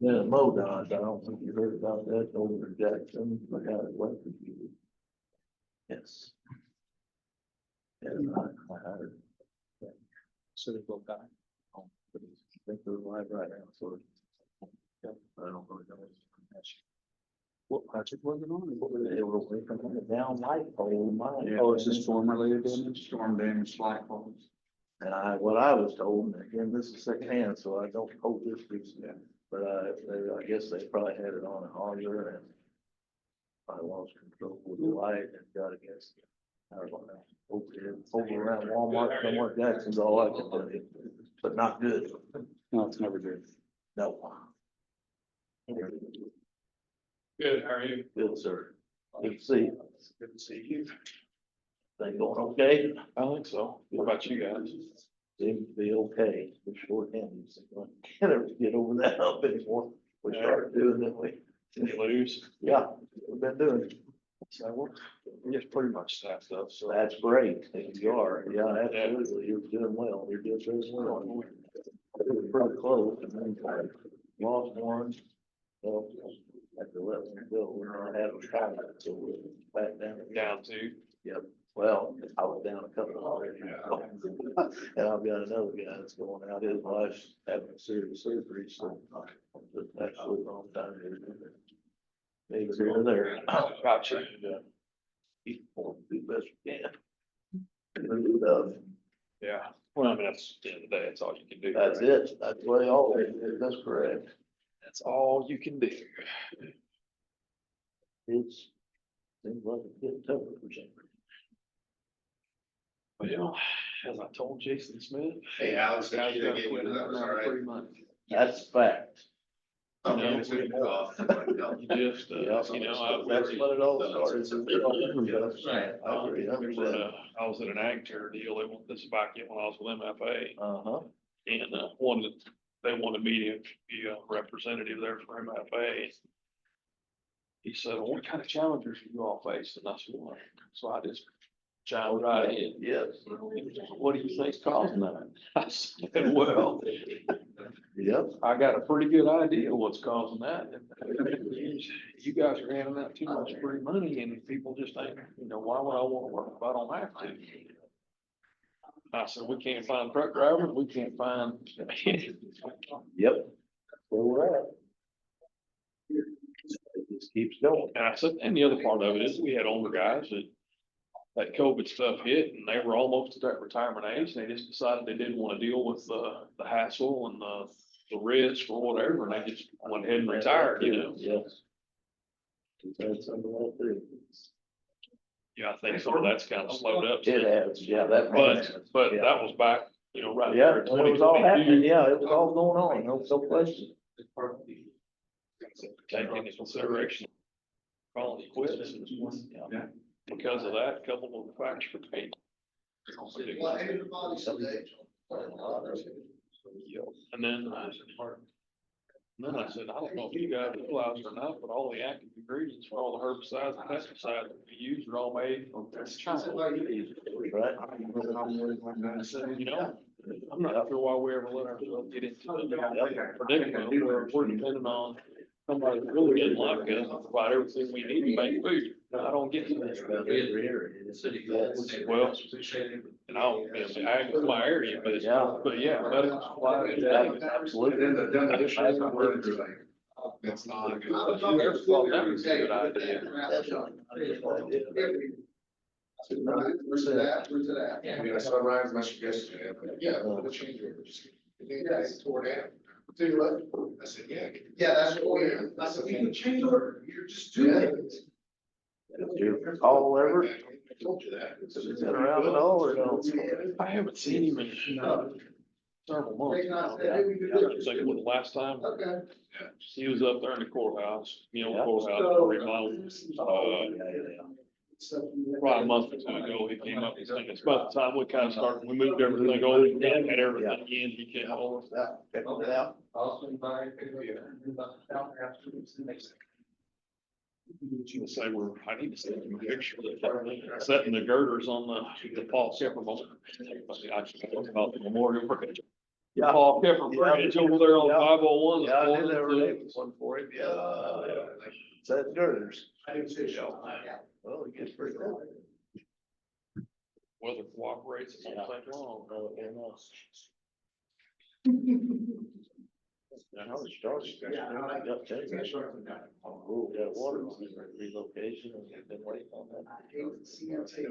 Yeah, MoDOT, I don't think you heard about that over in Jackson, I got it electrocuted. Yes. Yeah, I heard. So they both died. I think they're alive right now, so. Yeah, I don't really know. What project was it on? What were they were away from the down light pole, mine. Oh, it's just storm related damage? Storm damage, light poles. And what I was told, and again, this is secondhand, so I don't hold this piece, but I guess they probably had it on an auger and I lost control with the light and got against, I don't know, over around Walmart, somewhere, Jackson's all I can tell you, but not good, No, it's never good. no. Good, how are you? Good, sir. Good to see you. Good to see you. Thing going okay? I think so. What about you guys? Seems to be okay, we're short-handed, so I can't ever get over that hump anymore, we started doing it, we. Did you lose? Yeah, we've been doing it. So we're just pretty much staffed up, so. That's great. You are. Yeah, absolutely. You're doing well. You're doing very well. We're pretty close. And then lost one. So had to let them go. We're not having time, so we're back down. Down to. Yep. Well, I was down a couple already. And I've got another guy that's going out. His wife's having a serious surgery, so just absolutely wrong time. Maybe here or there. Gotcha. He's going to do the best we can. Really tough. Yeah. Well, I mean, that's, at the end of the day, that's all you can do. That's right? it. That's what they always do. That's correct. That's all you can do. It's, seems like it's getting tougher for some reason. Well, as I told Jason Smith. Hey, Alex, guys you gotta gave quit me that was after all right. 3 months. That's fact. I'm You know, it's gonna go off. You just, Yeah, you know, I that's what it all started. Right. I agree, I was at an ag care deal. They want this back in when I was with MFA Uh-huh. and, they wanted me to be a representative there for MFA. He said, well, what kind of challenges do you all face? And I said, well, so I just chimed right in. Yes. What do you think's causing that? I said, well, Yep. I got a pretty good idea what's causing that. You guys are handing out too much free money and people just think, you know, why would I want to work if I don't have to? I said, we can't find truck drivers, we can't find. Yep. Where we're at. It just keeps going. And I said, and the other part of it is we had older guys that COVID stuff hit and they were almost at that retirement age. And they just decided they didn't want to deal with the hassle and the risk or whatever. And they just went ahead and retired, you know? Yes. We've had some of that too. Yeah, I think some of that's kind of slowed up. It has, yeah, that. But Yeah. that was back, you know, right Yeah, there. in when it was all happening, 2022. yeah, it was all going on, no question. Take into consideration. Quality quits. Yeah. Because of that, coupled with the facts for pay. And then I said, I don't know if you guys realize or not, but all the active ingredients for all the herbicides and pesticides that we use are all made from China. Right? I said, you know, I'm not sure why we ever let ourselves get into the predicament where we're depending on somebody that really didn't like us to provide everything we need to make food. I don't get to this. Well, and I don't, ag is my area, but yeah, medical supplies. Absolutely. That's not a good. But you ever thought that was a good idea? Where's it at? Where's it at? I mean, I saw Ryan's message yesterday, but yeah, the change orders. Yeah, it's tore down. Tell you what, I said, yeah. Yeah, that's what we, I said, we can change order, you're just doing it. Your call ever? I told you that. Has it been around at all or no? I haven't seen him in several months now. I'm trying to think of the last time Okay. he was up there in the courthouse, you know, Yeah. courthouse remodeled. Yeah. Probably a month or two ago, he came up and said, it's about the time we kind of started, we moved everything over, and had everything in, he came over. Yeah. To say I need to send him a picture of setting the girders on the Paul Kemper moment. I should talk about the Memorial Bridge. Yeah. Paul Keffer Bridge over there on Yeah. 501. Yeah, I knew they were naming one for him, yeah. Set girders. I didn't say so. Well, it gets pretty cold. Weather cooperates, it won't take long. No, it ain't. I know it started. Yeah. I got change. Oh, yeah, water relocation, and we've been waiting on that. Great city, okay,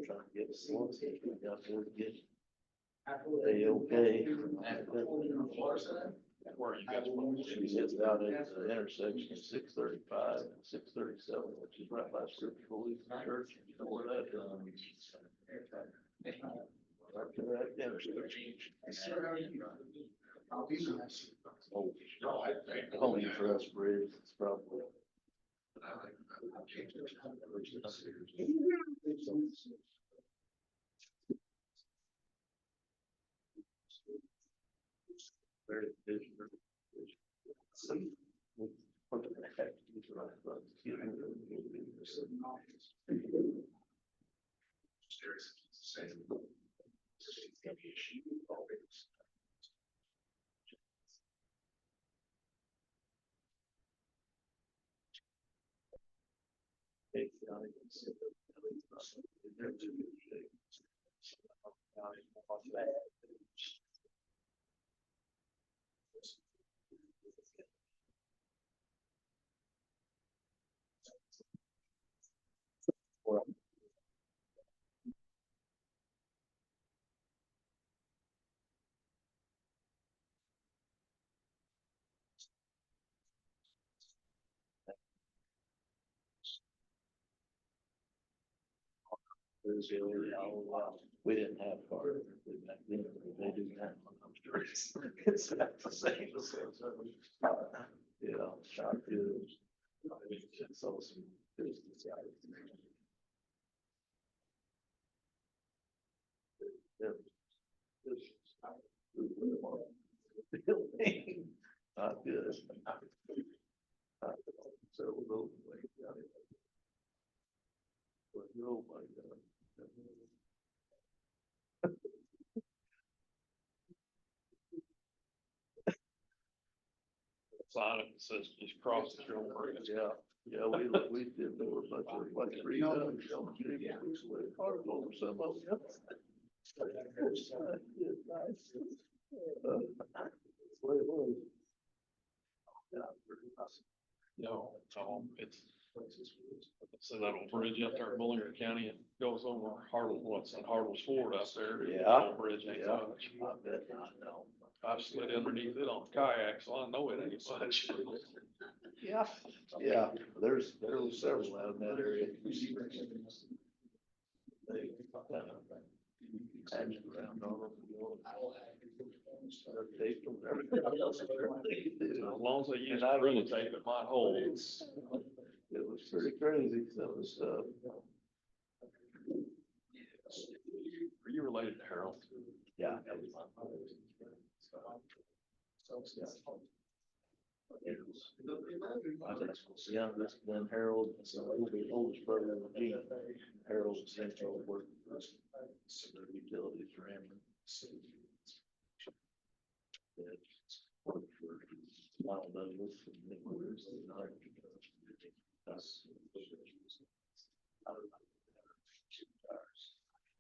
trying to get us one, we got to get okay. Where you guys? She gets out at the intersection of 635 and 637, which is right by Scriptural Lutheran Church. You know where that, right to that intersection. Oh, Pony Trust Bridge, it's probably. Very different. We didn't have cars back then, they do that. I'm sure it's not the same. You know, shop is. It's awesome. Business out. Not good. So we'll wait. Oh my God. Sign it that says just cross the street. Yeah, yeah, we did, there were a bunch of, like, three, cars over some of them. It's nice. That's what it was. Yeah, pretty nice. No, it's a little bridge up there in Bullinger County. It goes over Hartle, what's that, Hartle's Ford out there. Yeah. That old bridge ain't Yeah, much. I bet not, no. I've slid underneath it on kayak, so I know it ain't much. Yeah. Yeah, there was several out in that area. They, hanging around on them, you know. Tape them, everything. As long as they use And I- really tape, it might hold. It was pretty crazy, some of the stuff. Are you related to Harold? Yeah. Youngest, then Harold, the oldest brother of Gene. Harold essentially worked for us. The utilities for him. That worked for Lyle Douglas and Nick Winters and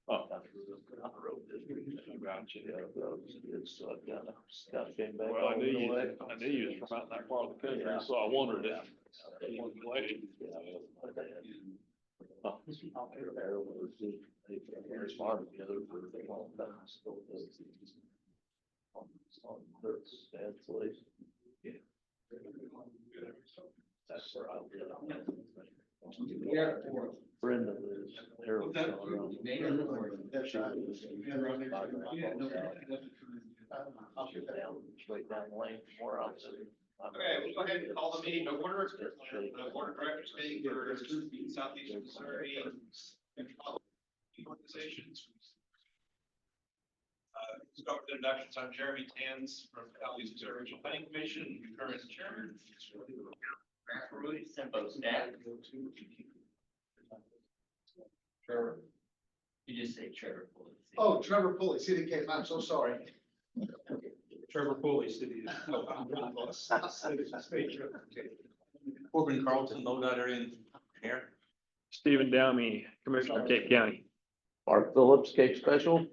Oh. On the road district. Gotcha. Yeah, it's kind of came back. Well, I home knew in a you, way. I knew you was from out in that part of the country, Yeah. so I wondered if they weren't related. Huh. Harold was they farmed together for a long time. So on their dad's place. Yeah. That's where I live. Yeah. Brenda lives, Harold's son. She lives down, straight down the lane from where I'm sitting. Okay, we'll go ahead and call the meeting to order. The board of directors meeting for Southeast Missouri organizations. Start with introductions. I'm Jeremy Tans from Southeast Missouri Regional Planning Commission, current chairman. SEMPO staff. Sure. You just say Trevor Pulley. Oh, Trevor Pulley, City Case, I'm so sorry. Trevor Foley, city. Corbin Carlton, MoDOT area engineer. Stephen Downey, Commissioner of Cape County. Mark Phillips, Cape Special.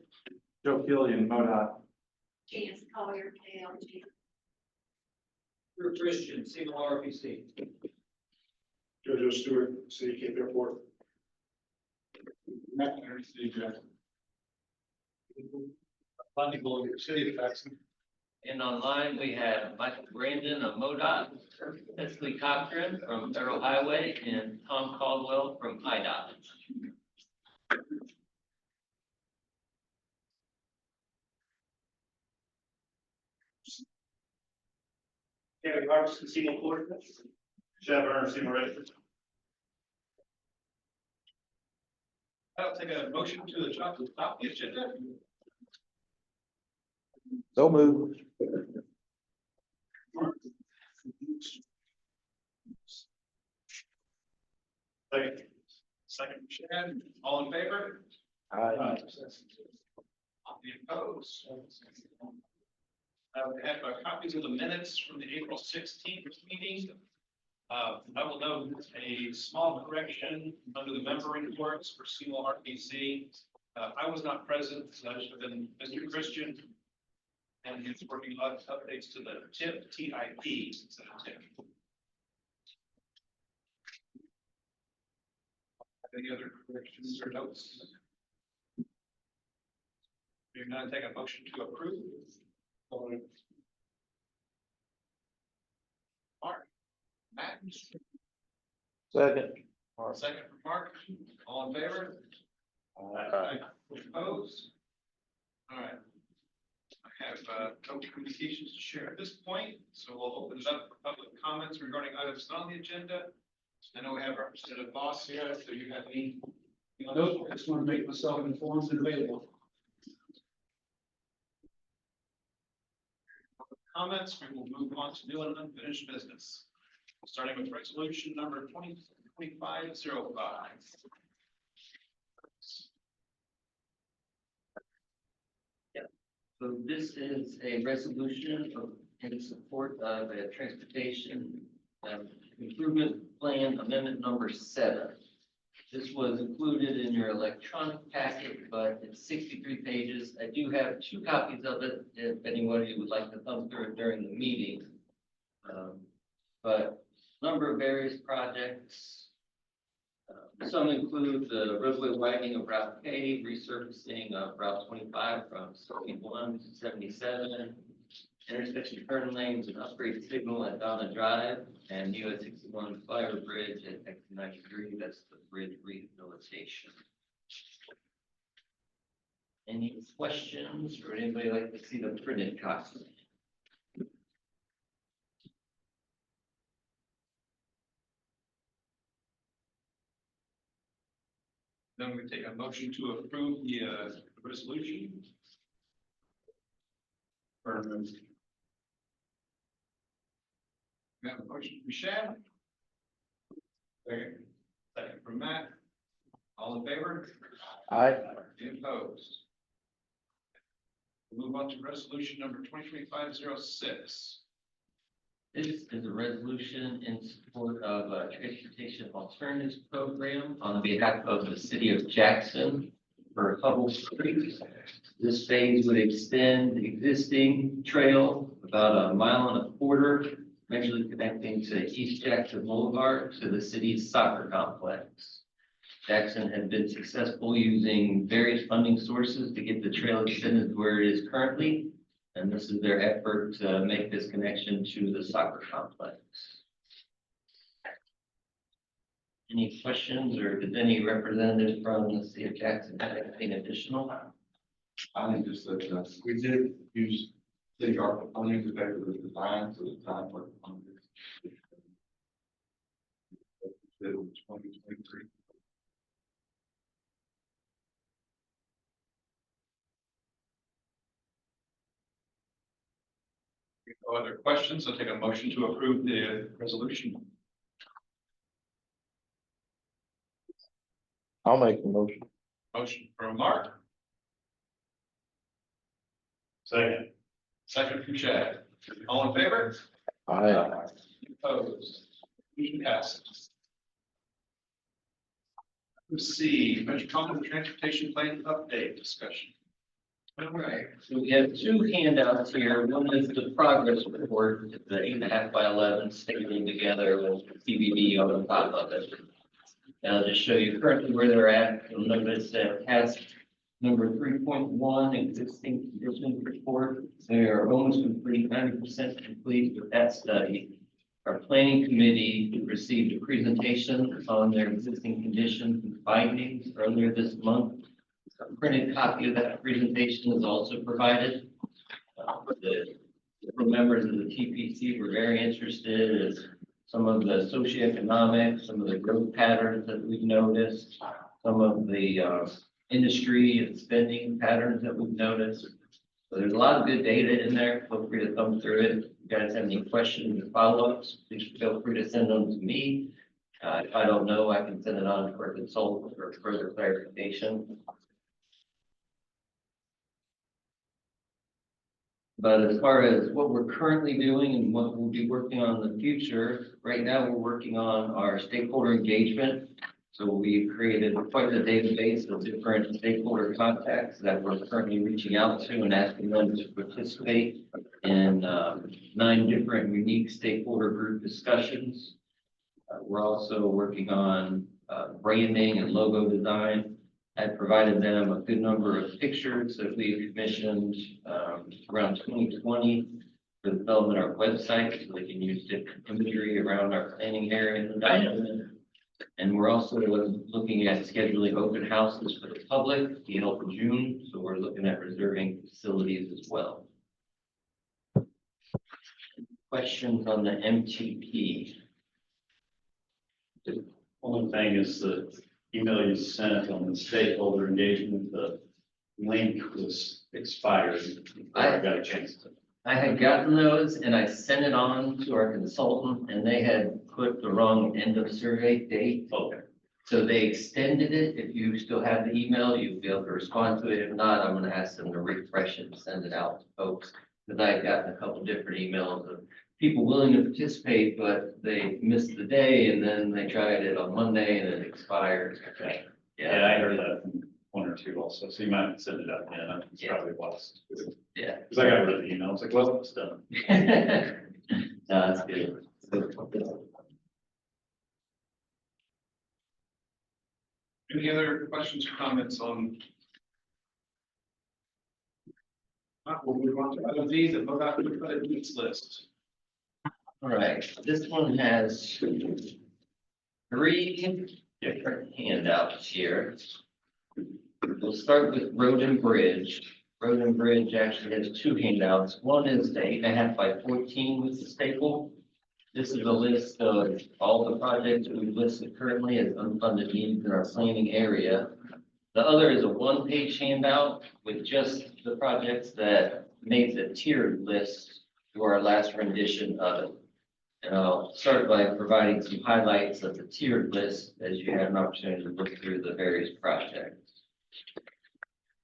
Joe Killian, MoDOT. Chance Collier, KLG. Drew Christian, single RPC. Jojo Stewart, City Cape Airport. Matt Henry, City Jackson. Funding Board, City of Jackson. And online, we have Michael Brandon of MoDOT, Leslie Cochran from Federal Highway, and Tom Caldwell from IDOT. Gary Harbison, single court. Jeff Ernst, single register. I'll take a motion to adopt the agenda. So moved. Second, Chad, all in favor? Aye. Any opposed? We have copies of the minutes from the April 16th meeting. I will note a small correction under the member reports for single RPC. I was not present, so that should have been Mr. Christian. And he's working on updates to the TIP instead of TIP. Any other corrections or notes? You're going to take a motion to approve. Mark, Matt, Second. second from Mark, all in favor? Aye. Opposed? All right. I have no communications to share at this point, so we'll open it up for public comments regarding items not on the agenda. I know we have Representative Boss here, so you have any? Nope, I just want to make myself informed and available. Comments, we will move on to new and unfinished business. Starting with resolution number 2025-05. So this is a resolution in support of a transportation improvement plan amendment number 7. This was included in your electronic packet, but it's 63 pages. I do have 2 copies of it if anybody would like to thumb through it during the meeting. But number of various projects. Some include the roadway widening of Route K, resurfacing of Route 25 from 71 to 77, intersection turn lanes and upgrade signal at Donna Drive, and US 61 Flyer Bridge at X 93. That's the bridge rehabilitation. Any questions, or anybody like to see the printed copy? Then we take a motion to approve the resolution. We have a motion from Shad. Second from Matt. All in favor? Aye. Any opposed? We'll move on to resolution number 2025-06. This is a resolution in support of a transportation alternatives program on behalf of the city of Jackson for Hubble Creek. This phase would extend the existing trail about 1.25 miles, eventually connecting to East Jackson Boulevard to the city's soccer complex. Jackson had been successful using various funding sources to get the trail extended to where it is currently. And this is their effort to make this connection to the soccer complex. Any questions, or does any representative from the city of Jackson have anything additional? I think just that, we did use city ARPA funding to pay for the design, so the time for funding. It was 2023. No other questions? I'll take a motion to approve the resolution. I'll make the motion. Motion from Mark. Second. Second from Chad. All in favor? Opposed? Motion passes. Let's see, Metropolitan Transportation Plan update discussion. All right, so we have two handouts here. One is the progress report, the 8.5 by 11 stapling together with CBD on the top of it. And I'll just show you currently where they're at. You'll notice that task number 3.1, existing conditions report. They are almost complete, 90% complete with that study. Our planning committee received a presentation on their existing conditions and findings earlier this month. A printed copy of that presentation is also provided. The different members of the TPC were very interested in some of the socioeconomic, some of the growth patterns that we've noticed, some of the industry and spending patterns that we've noticed. So there's a lot of good data in there. Feel free to thumb through it. If you guys have any questions or follow-ups, please feel free to send them to me. If I don't know, I can send it on to our consultant for further clarification. But as far as what we're currently doing and what we'll be working on in the future, right now we're working on our stakeholder engagement. So we've created quite a database of different stakeholder contacts that we're currently reaching out to and asking them to participate in 9 different unique stakeholder group discussions. We're also working on branding and logo design. I provided them a good number of pictures that we commissioned around 2020 for the development of our website, so they can use different imagery around our planning area and development. And we're also looking at scheduling open houses for the public, the 8th of June, so we're looking at reserving facilities as well. Questions on the MTP? The only thing is the email you sent on the stakeholder engagement, the link was expired. I got a chance to. I had gotten those and I sent it on to our consultant and they had put the wrong end of survey date. Okay. So they extended it. If you still have the email, you'll be able to respond to it. If not, I'm gonna ask them to refresh it and send it out to folks. Because I had gotten a couple different emails of people willing to participate, but they missed the day and then they tried it on Monday and it expired. Okay. Yeah, I heard that from 1 or 2 also, so you might send it out again. It's Yeah. probably lost. Yeah. Because I got rid of the email. It's like, well, it's done. No, that's good. Any other questions or comments on? We'll move on to item D, the vote out the needs list. All right, this one has 3 different handouts here. We'll start with Road and Bridge. Road and Bridge actually has 2 handouts. One is the 8.5 by 14 with the staple. This is a list of all the projects we've listed currently as unfunded needs in our planning area. The other is a 1-page handout with just the projects that made the tiered list to our last rendition of it. And I'll start by providing some highlights of the tiered list as you have an opportunity to look through the various projects.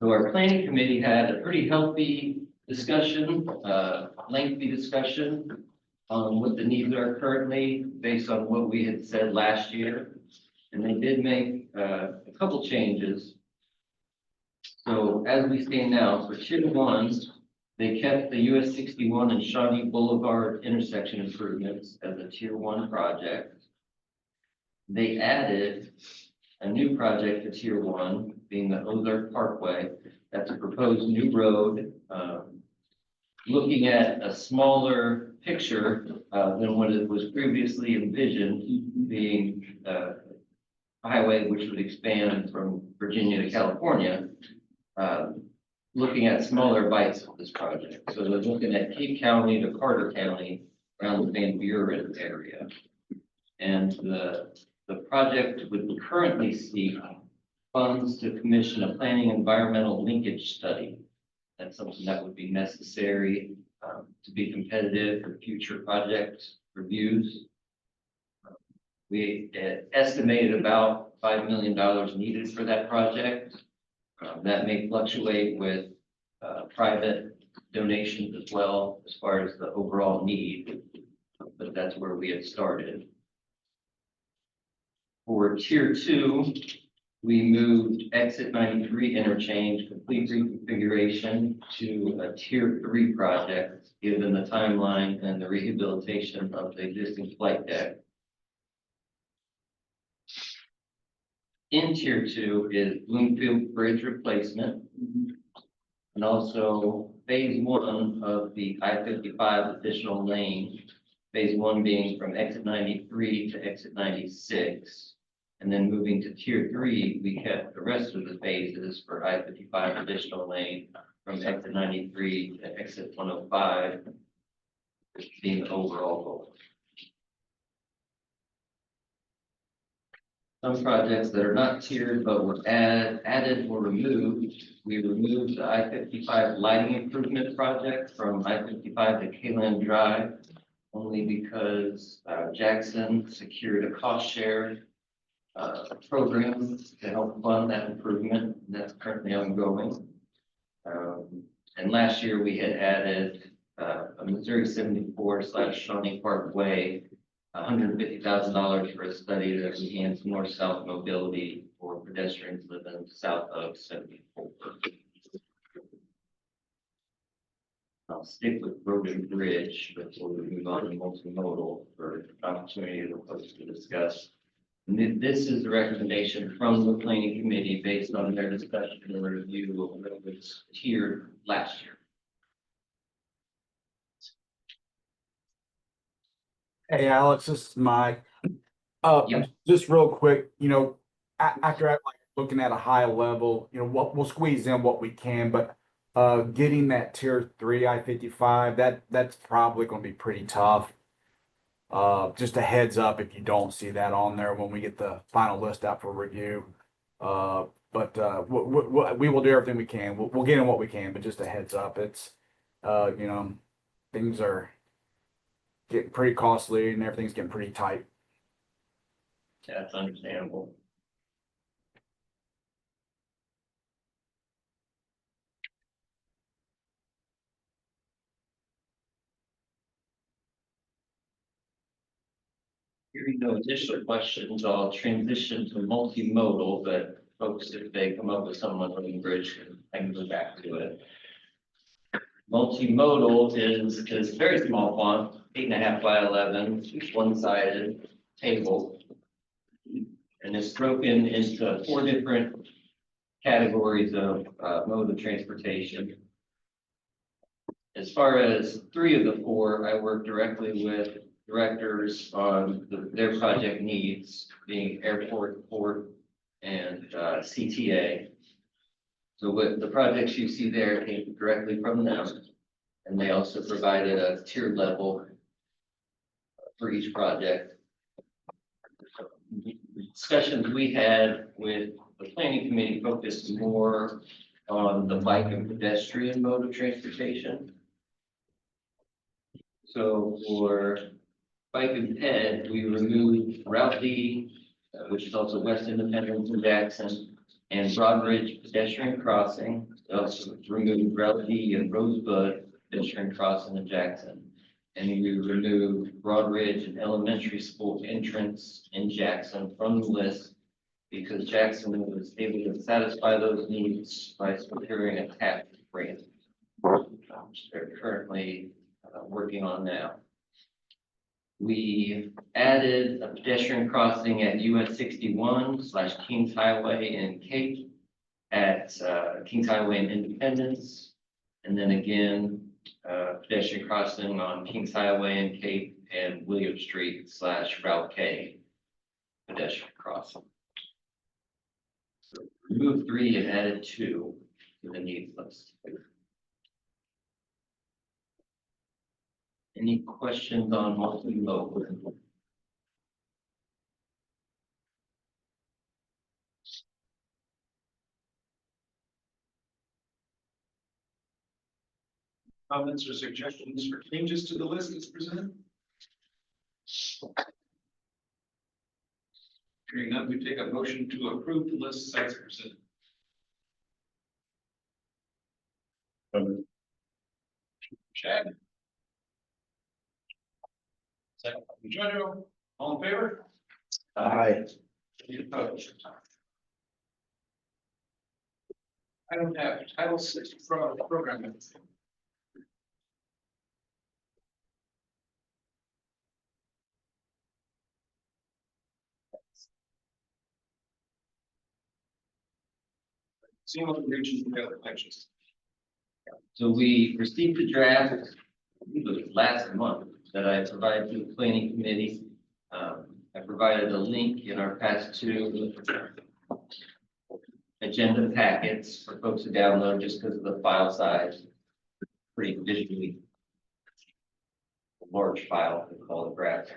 So our planning committee had a pretty healthy discussion, lengthy discussion on what the needs are currently based on what we had said last year. And they did make a couple changes. So as we stand now, for tier 1, they kept the US 61 and Shawnee Boulevard intersection improvements as a tier 1 project. They added a new project to tier 1, being the Ozark Parkway. That's a proposed new road, looking at a smaller picture than what it was previously envisioned, being a highway which would expand from Virginia to California. Looking at smaller bites of this project. So they're looking at Cape County to Carter County around the Van Buren area. And the project would currently seek funds to commission a planning environmental linkage study. That's something that would be necessary to be competitive for future project reviews. We estimated about $5 million needed for that project. That may fluctuate with private donations as well as far as the overall need, but that's where we had started. For tier 2, we moved exit 93 interchange complete reconfiguration to a tier 3 project, given the timeline and the rehabilitation of the existing flight deck. In tier 2 is Bloomfield Bridge replacement. And also phase 1 of the I-55 additional lane. Phase 1 being from exit 93 to exit 96. And then moving to tier 3, we kept the rest of the phases for I-55 additional lane from exit 93 to exit 105. Being the overall goal. Some projects that are not tiered but were added or removed. We removed the I-55 lighting improvement project from I-55 to Kayland Drive only because Jackson secured a cost share program to help fund that improvement. That's currently ongoing. And last year we had added a Missouri 74 / Shawnee Parkway, $150,000 for a study that enhance north-south mobility for pedestrians living south of 74. I'll stick with road and bridge before we move on to multimodal for opportunity to folks to discuss. And this is the recommendation from the planning committee based on their discussion and review of what was tiered last year. Hey, Alex, this is Mike. Yep. Just real quick, after like looking at a high level, we'll squeeze in what we can, but getting that tier 3 I-55, that's probably going to be pretty tough. Just a heads up if you don't see that on there when we get the final list out for review. But we will do everything we can. We'll get in what we can, but just a heads up, it's things are getting pretty costly and everything's getting pretty tight. That's understandable. Hearing no additional questions, I'll transition to multimodal, but folks, if they come up with someone on the bridge, I can go back to it. Multimodal is a very small font, 8.5 by 11, one-sided table. And it's broken into 4 different categories of mode of transportation. As far as 3 of the 4, I work directly with directors on their project needs, being airport, port, and CTA. So with the projects you see there came directly from them, and they also provided a tier level for each project. Discussions we had with the planning committee focused more on the bike and pedestrian mode of transportation. So for bike and ped, we removed Route D, which is also West Independence and Jackson, and Broadridge pedestrian crossing. We also removed Route D and Rosebud pedestrian crossing in Jackson. And we removed Broadridge and elementary school entrance in Jackson from the list because Jackson was able to satisfy those needs by securing a TAP grant, which they're currently working on now. We added a pedestrian crossing at US 61 / Kings Highway in Cape, at Kings Highway in Independence, and then again, pedestrian crossing on Kings Highway in Cape and William Street / Route K pedestrian crossing. So removed 3 and added 2 to the needs list. Any questions on multimodal? Comments or suggestions for changes to the list as presented? Hearing none, we take a motion to approve the list as presented. Chad? Second, Joe, all in favor? Aye. Any opposed? I don't have Title VI program. Seeing what the regions and the other elections. So we received a draft, I believe it was last month, that I provided to the planning committee. I provided a link in our past two agenda packets for folks to download just because of the file size. Pretty visually large file, we call it draft.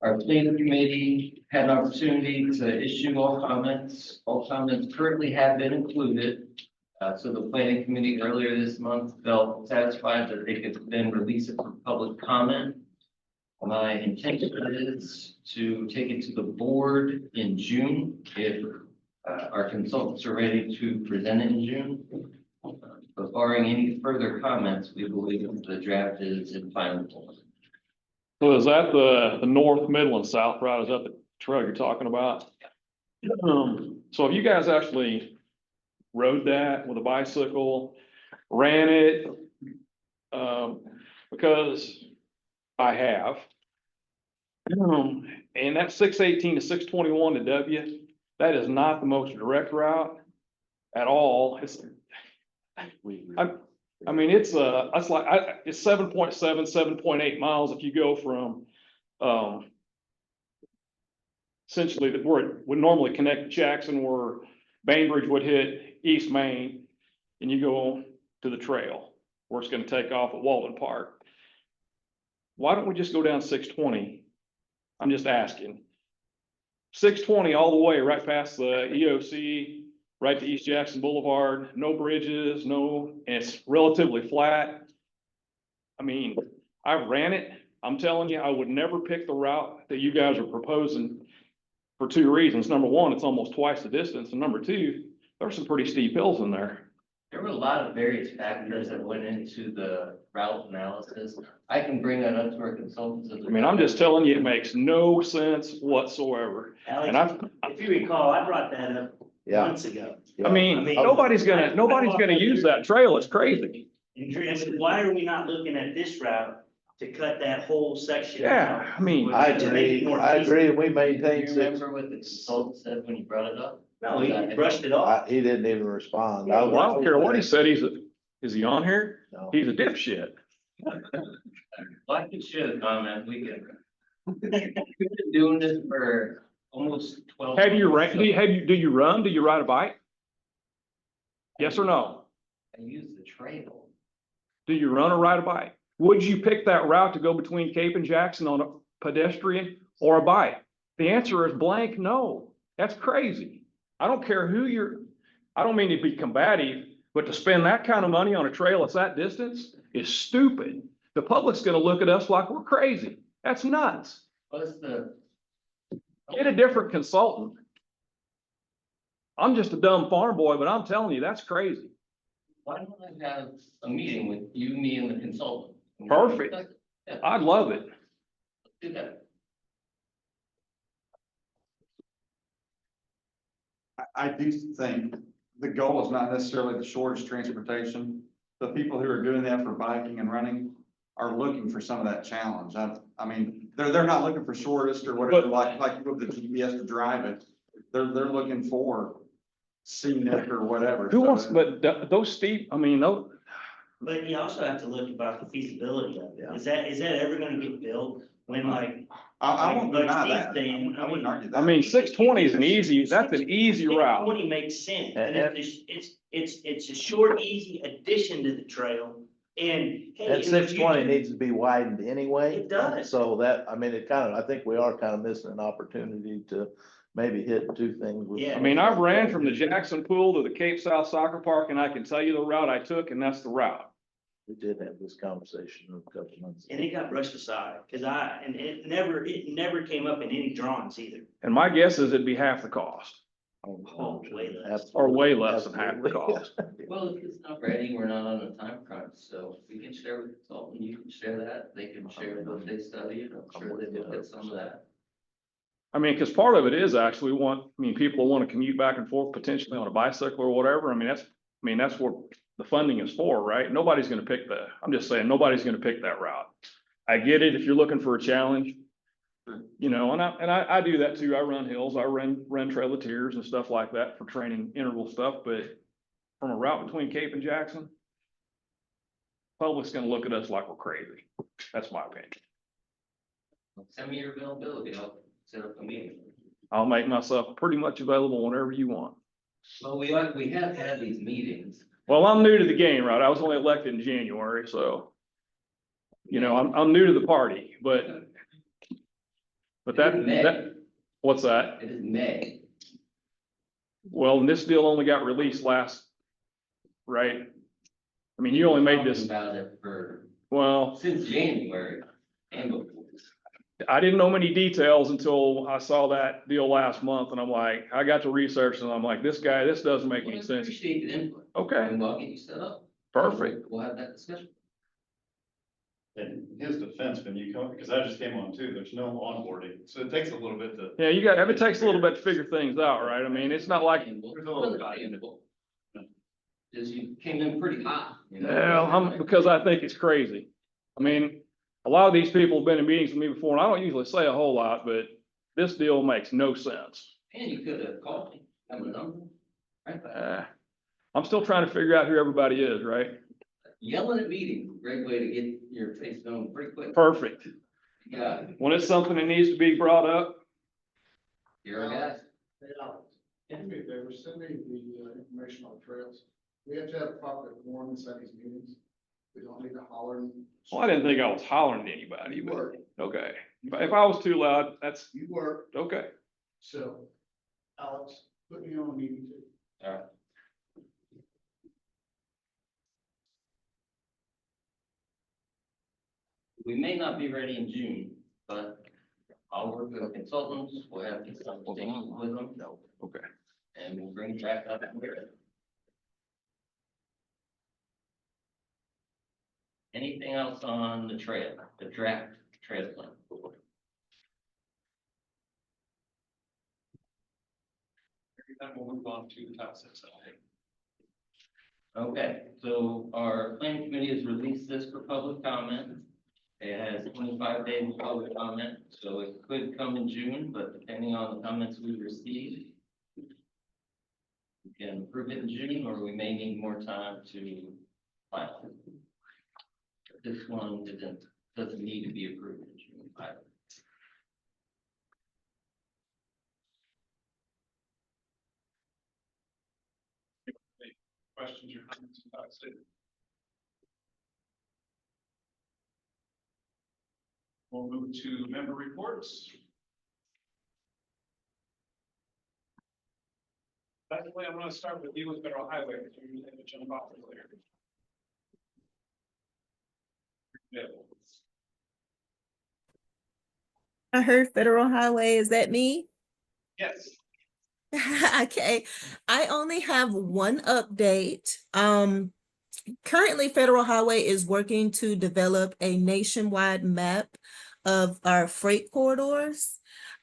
Our planning committee had an opportunity to issue all comments. All comments currently have been included. So the planning committee earlier this month felt satisfied that they could then release it for public comment. My intention is to take it to the board in June if our consultants are ready to present it in June. But barring any further comments, we believe that the draft is in final form. So is that the North Midland South route? Is that the trail you're talking about? So have you guys actually rode that with a bicycle, ran it? Because I have. And that 618 to 621 to W, that is not the most direct route at all. I mean, it's it's 7.7, 7.8 miles if you go from, essentially where it would normally connect Jackson, where Bainbridge would hit East Main, and you go to the trail where it's going to take off at Walden Park. Why don't we just go down 620? I'm just asking. 620 all the way right past the EOC, right to East Jackson Boulevard, no bridges, and it's relatively flat. I mean, I ran it. I'm telling you, I would never pick the route that you guys are proposing for two reasons. Number one, it's almost twice the distance. And number two, there's some pretty steep hills in there. There were a lot of various factors that went into the route analysis. I can bring that up to our consultants. I mean, I'm just telling you, it makes no sense whatsoever. And Alex, if you recall, I brought that up months ago. I mean, nobody's gonna use that trail. It's crazy. And why are we not looking at this route to cut that whole section? Yeah, I mean, I agree, we maintain Do you six. remember what the consultant said when you brought it up? No, he brushed it off. He didn't even respond. well, I don't care what he said. Is he on here? No. He's a dipshit. Well, I can share the comment. We've been doing this for almost 12. Do you run? Do you ride a bike? Yes or no? I use the trail. Do you run or ride a bike? Would you pick that route to go between Cape and Jackson on a pedestrian or a bike? The answer is blank no. That's crazy. I don't care I don't mean to be combative, but to spend that kind of money on a trail that's that distance is stupid. The public's gonna look at us like we're crazy. That's nuts. Get a different consultant. I'm just a dumb farm boy, but I'm telling you, that's crazy. Why don't I have a meeting with you, me, and the consultant? Perfect. Yeah, I'd love it. let's do that. I do think the goal is not necessarily the shortest transportation. The people who are doing that for biking and running are looking for some of that challenge. I mean, they're not looking for shortest or whatever, like with the GPS to drive it. They're looking for scenic or whatever. Who wants, but those steep, I mean, those, But you also have to look about the feasibility of it. Yeah. Is that ever gonna get built when I won't like deny Steve's that. saying, I wouldn't argue that. I mean, 620 is that's an easy route. 620 makes sense, And- and it's a short, easy addition to the trail, and. hey, in And the 620 future- needs to be widened anyway. It does. So that, I mean, I think we are kind of missing an opportunity to maybe hit two things. with- Yeah. I mean, I've ran from the Jackson Pool to the Cape South Soccer Park, and I can tell you the route I took, and that's the route. We did have this conversation a couple months And ago. it got brushed aside, and it never came up in any drawings either. And my guess is it'd be half the cost. Oh, way less. Or way less than half the Absolutely. cost. Well, if it's not ready, we're not on a time crunch, so we can share with the consultant, you can share that, they can share what they studied, I'm sure they look at some of that. I mean, because part of it is actually people want to commute back and forth potentially on a bicycle or whatever. I mean, that's what the funding is for, right? Nobody's gonna pick I'm just saying, nobody's gonna pick that route. I get it if you're looking for a challenge. You know, and I do that too. I run hills, I run Trail of Tears and stuff like that for training interval stuff, but from a route between Cape and Jackson, public's gonna look at us like we're crazy. That's my opinion. Send me your availability, I'll set up a meeting. I'll make myself pretty much available whenever you want. Well, we have had these meetings. Well, I'm new to the game, right? I was only elected in January, so, you know, I'm new to the party, but what's that? It is May. Well, and this deal only got released right? I mean, you only made this, Talking about it for, well, since January and before. I didn't know many details until I saw that deal last month, and I'm like, I got to research, and I'm like, this doesn't make Well, any I sense. appreciate the input. Okay, And we'll get you set up. perfect. We'll have that discussion. In his defense, when you come, because I just came on too, there's no onboarding, so it takes a little bit to. Yeah, it takes a little bit to figure things out, right? I mean, it's not like, Understandable. Just you came in pretty hot, you know? well, because I think it's crazy. I mean, a lot of these people have been in meetings with me before, and I don't usually say a whole lot, but this deal makes no sense. And you could have called me, have a number, right? I'm still trying to figure out who everybody is, right? Yelling at meetings, is a great way to get your face known pretty quick. Perfect. Yeah, When it's something that needs to be brought up, you're a guy. If they were sending the information on trails, we have to have proper form inside these meetings. We don't need to holler. well, I didn't think I was hollering at anybody, but, okay. If I was too loud, that's, You were, okay. so Alex, put me on a meeting too. All right. We may not be ready in June, but I'll work with consultants, we'll have these conversations with them. No, okay. And we'll bring it back up here. Anything else on the trail, the draft trail plan? Then we'll move on to the top 6. Okay, so our planning committee has released this for public comment. It has 25 days of public comment, so it could come in June, but depending on the comments we receive, we can approve it in June, or we may need more time to file. This one doesn't need to be approved in June either. Questions or comments about it? We'll move to member reports. By the way, I'm going to start with you with Federal Highway, because you're going to jump off earlier. Yeah. I heard Federal Highway. Is that me? Yes. Okay, I only have one update. Currently Federal Highway is working to develop a nationwide map of our freight corridors.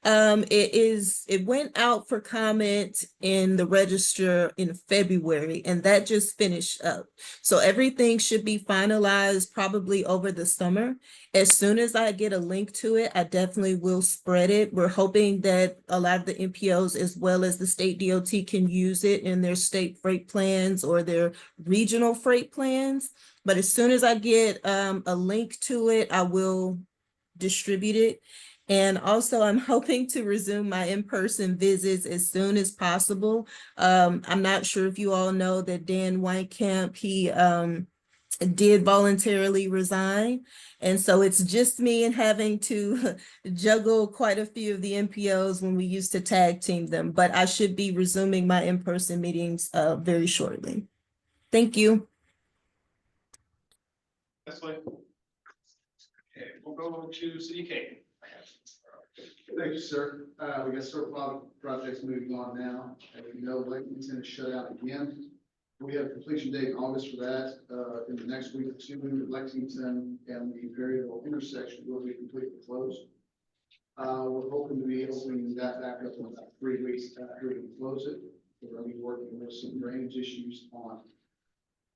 It went out for comment in the register in February, and that just finished up. So everything should be finalized probably over the summer. As soon as I get a link to it, I definitely will spread it. We're hoping that a lot of the MPOs as well as the state DOT can use it in their state freight plans or their regional freight plans. But as soon as I get a link to it, I will distribute it. And also I'm hoping to resume my in-person visits as soon as possible. I'm not sure if you all know that Dan Weinkamp, he did voluntarily resign. And so it's just me and having to juggle quite a few of the MPOs when we used to tag team them, but I should be resuming my in-person meetings very shortly. Thank you. That's like. Okay, we'll go to City K. Thank you, sir. We got several projects moving on now. As you know, Lexington is shut out again. We have a completion date in August for that. In the next week or two, Lexington and the Perryville intersection will be completely closed. We're hoping to be opening that back up in about 3 weeks after we close it. We're going to be working with some drainage issues on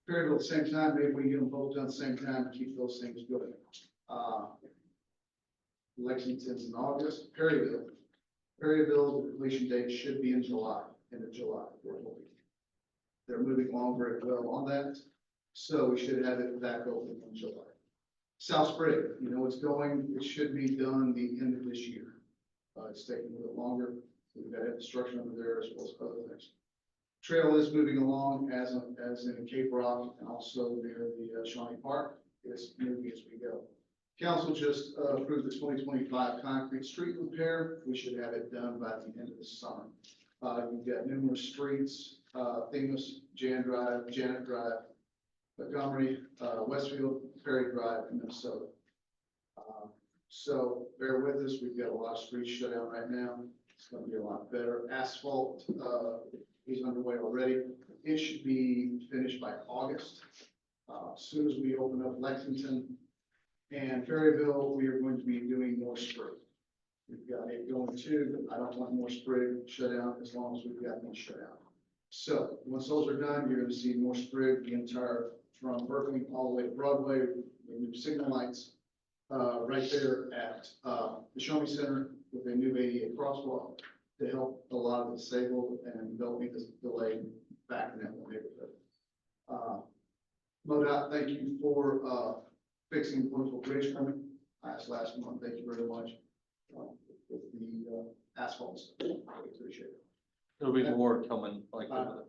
Perryville at the same time. Maybe we can get them both done at the same time and keep those things going. Lexington's in August. Perryville, the completion date should be in July, end of July. We're hoping. They're moving along very well on that, so we should have it back open in July. South Spring, you know, it's going, it should be done the end of this year. It's taking a little longer. We've got infrastructure under there as well as other things. Trail is moving along as in Cape Rock and also near the Shawnee Park. It's moving as we go. Council just approved the 2025 concrete street repair. We should have it done by the end of the summer. You've got numerous streets, Themis, Janet Drive, Montgomery, Westfield, Perry Drive, and Minnesota. So bear with us. We've got a lot of streets shut down right now. It's going to be a lot better. Asphalt is underway already. It should be finished by August. As soon as we open up Lexington and Perryville, we are going to be doing more spring. We've got it going too, but I don't want more spring shut down as long as we've got these shut down. So once those are done, you're going to see more spring the entire from Berkeley all the way to Broadway, the new signal lights right there at the Show Me Center with a new ADA crosswalk to help a lot of the disabled and don't be delayed back in that neighborhood. MoDOT, thank you for fixing the Blissville Bridge coming. Last month, thank you very much with the asphalt stuff. I appreciate it. There'll be more coming like I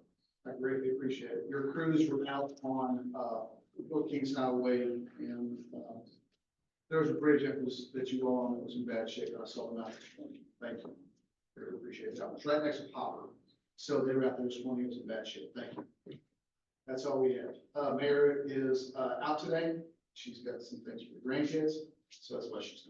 greatly appreciate it. Your crews were out on Brookings Highway and there was a bridge that you were on that was in bad shape. I saw them out this morning. Thank you. Really appreciate it. It's right next to Popper. So they were out there this morning. It was in bad shape. Thank you. That's all we have. Mayor is out today. She's got some things for the grandkids. So that's why she's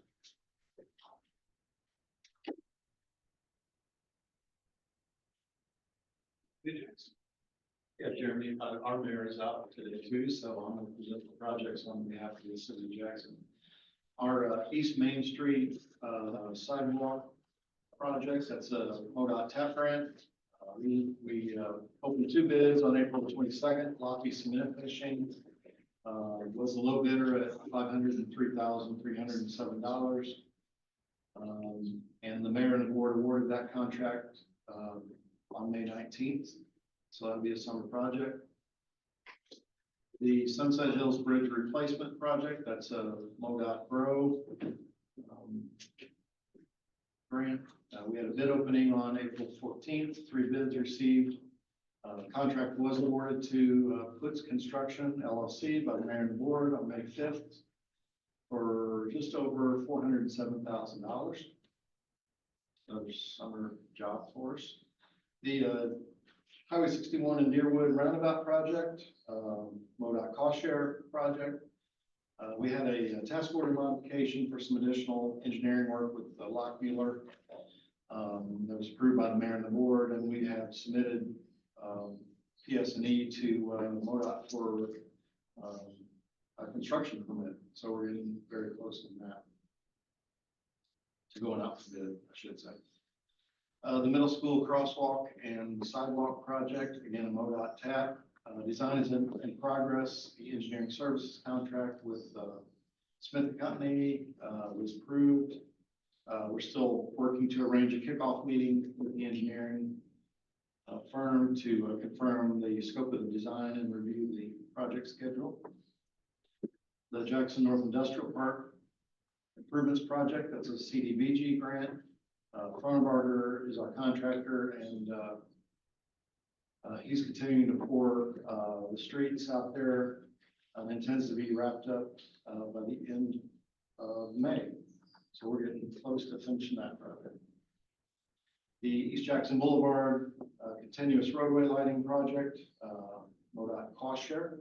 Yeah, Jeremy, our mayor is out today too, so I'm going to present the projects on behalf of the city of Jackson. Our East Main Street sidewalk projects, that's a MoDOT TAP grant. We opened 2 bids on April 22nd. Lockheed Cement Finishing was the low bidder at $503,307. And the mayor and the board awarded that contract on May 19th. So that'll be a summer project. The Sunset Hills Bridge Replacement Project, that's a MoDOT Borough grant. We had a bid opening on April 14th, 3 bids received. The contract was awarded to Foots Construction LLC by the mayor and the board on May 5th for just over $407,000. Another summer job for us. The Highway 61 in Deerwood Roundabout Project, MoDOT Cost Share Project. We had a task order modification for some additional engineering work with Lockmuller. That was approved by the mayor and the board, and we have submitted PS&E to MoDOT for a construction permit. So we're getting very close to that. To going out for bid, I should say. The middle school crosswalk and sidewalk project, again, a MoDOT TAP. Design is in progress. The engineering services contract with Smith & Company was approved. We're still working to arrange a kickoff meeting with the engineering firm to confirm the scope of the design and review the project schedule. The Jackson North Industrial Park Improvements Project, that's a CDBG grant. Farnbarger is our contractor, and he's continuing to pour the streets out there. Intends to be wrapped up by the end of May. So we're getting close to finishing that project. The East Jackson Boulevard continuous roadway lighting project, MoDOT Cost Share.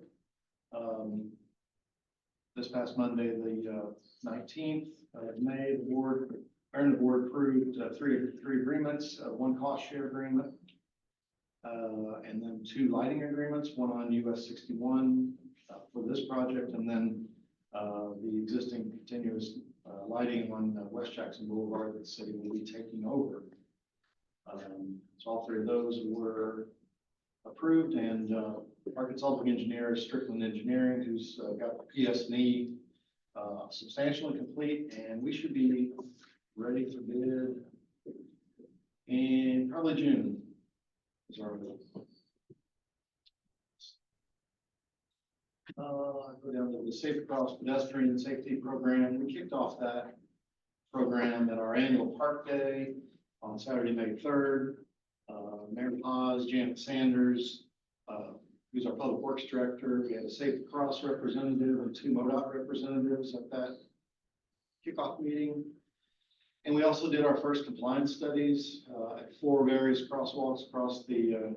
This past Monday, the 19th of May, the board Our board approved three agreements, one cost share agreement, and then two lighting agreements, one on US 61 for this project, and then the existing continuous lighting on West Jackson Boulevard that the city will be taking over. So all three of those were approved, and our consulting engineer is Strickland Engineering, who's got the PS&E substantially complete, and we should be ready for bid in probably June. Is our goal. Go down to the Safe Cross Pedestrian Safety Program. We kicked off that program at our annual Park Day on Saturday, May 3rd. Mayor Paz, Janet Sanders, who's our Public Works Director. We had a Safe Cross representative and two MoDOT representatives at that kickoff meeting. And we also did our first compliance studies at 4 various crosswalks across the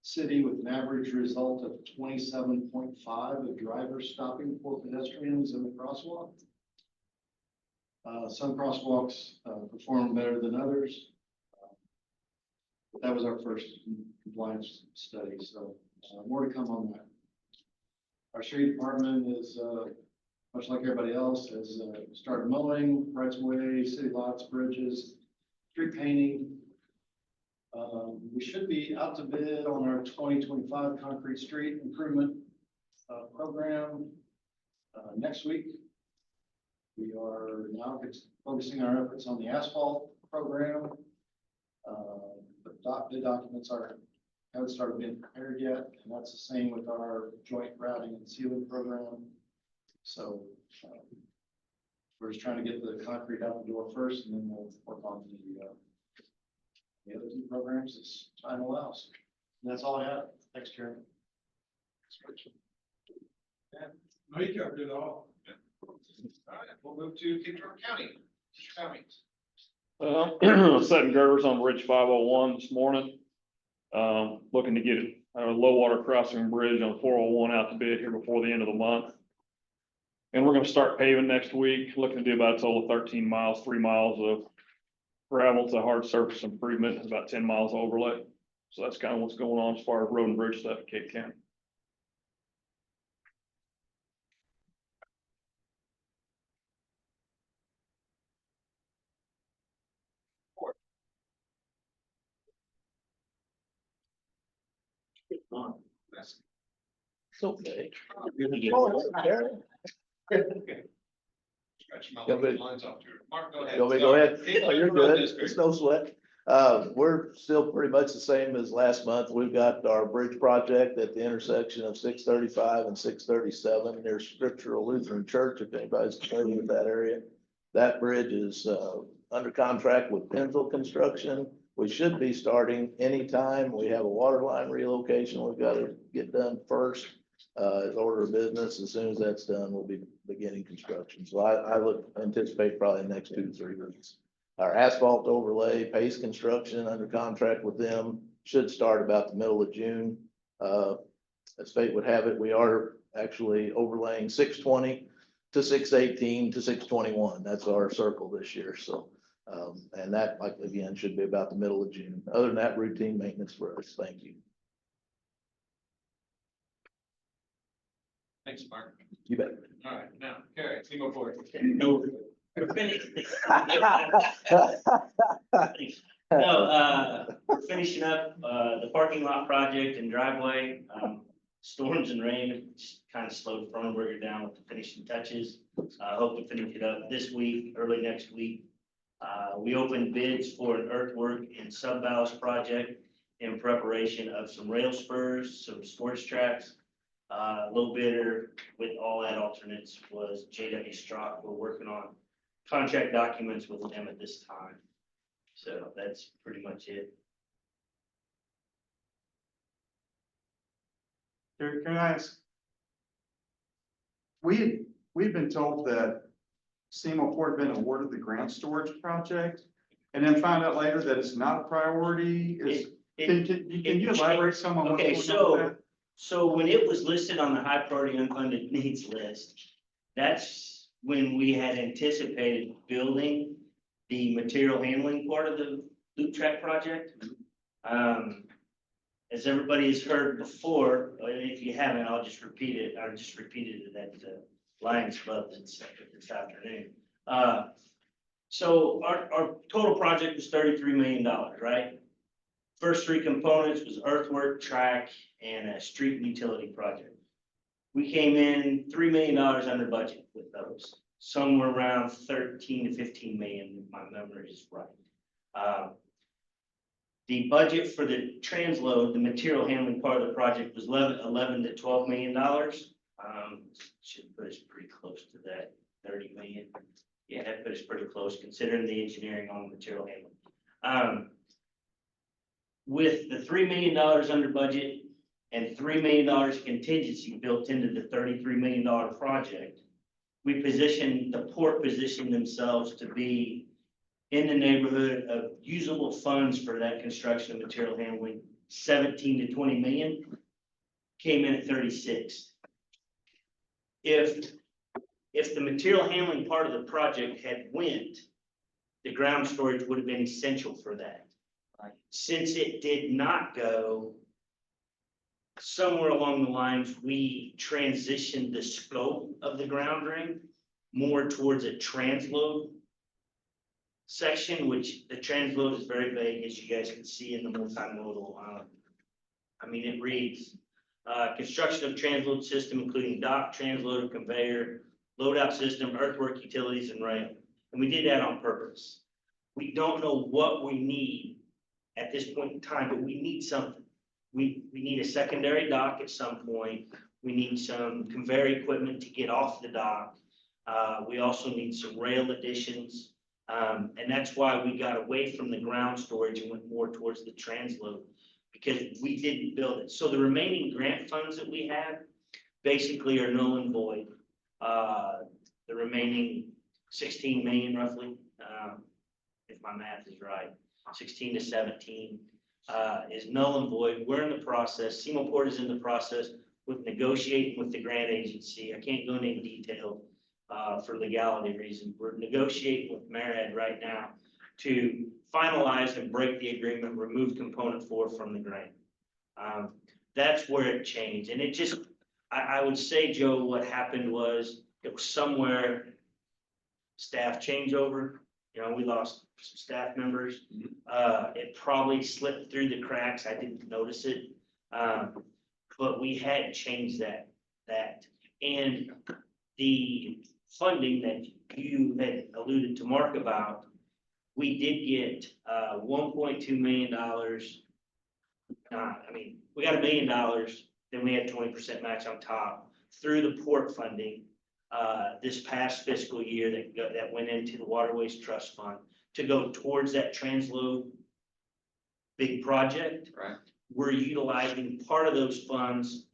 city with an average result of 27.5 of drivers stopping for pedestrians in the crosswalk. Some crosswalks perform better than others. But that was our first compliance study, so more to come on that. Our street department is much like everybody else, has started mowing, rights of way, city lots, bridges, street painting. We should be out to bid on our 2025 concrete street improvement program next week. We are now focusing our efforts on the asphalt program. The documents haven't started being prepared yet, and that's the same with our joint routing and sealing program. So we're just trying to get the concrete out the door first, and then we'll work on the other two programs as time allows. And that's all I have. Thanks, Chairman. No, you covered it all. All right, we'll move to Kingdom County. Comments. Setting girders on Bridge 501 this morning. Looking to get a low water crossing bridge on 401 out to bid here before the end of the month. And we're gonna start paving next week, looking to do about a total of 13 miles, 3 miles of gravel to hard surface improvement, about 10 miles overlay. So that's kind of what's going on as far as road and bridge stuff in Cape County. It's okay. Scratch my Yeah, but- lines off to it. Mark, go ahead. Go ahead. Hey, Oh, you're road good. district. It's no sweat. We're still pretty much the same as last month. We've got our bridge project at the intersection of 635 and 637 near Scriptural Lutheran Church, if anybody's familiar with that area. That bridge is, under contract with Penfield Construction. We should be starting anytime. We have a water line relocation we've got to get done first. As order of business. As soon as that's done, we'll be beginning construction. So I anticipate probably the next 2 to 3 weeks. Our asphalt overlay, Pace Construction, under contract with them, should start about the middle of June. As fate would have it, we are actually overlaying 620 to 618 to 621. That's our circle this year. So, and that, like, again, should be about the middle of June. Other than that, routine maintenance for us. Thank you. Thanks, Mark. You bet. All right, now, Carrie, SEMPO board. No, we're finished. No, we're finishing up, the parking lot project and driveway. Storms and rain kind of slowed Fronberger down with the finishing touches. Hope to finish it up this week, early next week. We opened bids for an earthwork and sub-ballast project in preparation of some rail spurs, some sports tracks. Low bidder with all that alternates was JW Strock. We're working on contract documents with them at this time. So that's pretty much it. Can I ask? We've been told that SEMO Port had been awarded the ground storage project and then found out later that it's not a priority. Can you elaborate some on what's Okay, going on with that? so when it was listed on the high priority unfunded needs list, that's when we had anticipated building the material handling part of the loop track project. As everybody has heard before, and if you haven't, I'll just repeat it. I just repeated it at the Lions Club this afternoon. So our total project was $33 million, right? First three components was earthwork, track, and a street and utility project. We came in $3 million under budget with those, somewhere around 13 to 15 million, if my memory is right. The budget for the transload, the material handling part of the project was 11 to 12 million dollars. Should put us pretty close to that 30 million. Yeah, that put us pretty close considering the engineering on the material handling. With the $3 million under budget and $3 million contingency built into the $33 million project, we positioned, the port positioned themselves to be in the neighborhood of usable funds for that construction and material handling, 17 to 20 million, came in at 36. If the material handling part of the project had went, the ground storage would have been essential for that. Since it did not go, somewhere along the lines, we transitioned the scope of the ground ring more towards a transload section, which the transload is very vague, as you guys can see in the multimodal. I mean, it reads, construction of transload system, including dock, transloader, conveyor, loadout system, earthwork, utilities, and rail. And we did that on purpose. We don't know what we need at this point in time, but we need something. We need a secondary dock at some point. We need some conveyor equipment to get off the dock. We also need some rail additions. And that's why we got away from the ground storage and went more towards the transload, because we didn't build it. So the remaining grant funds that we have basically are null and void. The remaining 16 million roughly, if my math is right, 16 to 17 is null and void. We're in the process. SEMO Port is in the process with negotiating with the grant agency. I can't go into any detail for legality reasons. We're negotiating with MARAD right now to finalize and break the agreement, remove component 4 from the grant. That's where it changed. And it just, I would say, Joe, what happened was it was somewhere staff changeover. You know, we lost some staff members. It probably slipped through the cracks. I didn't notice it. But we had changed that. And the funding that you had alluded to Mark about, we did get $1.2 million. I mean, we got $1 million, then we had 20% match on top through the port funding this past fiscal year that went into the Waterways Trust Fund to go towards that transload big project. Right. We're utilizing part of those funds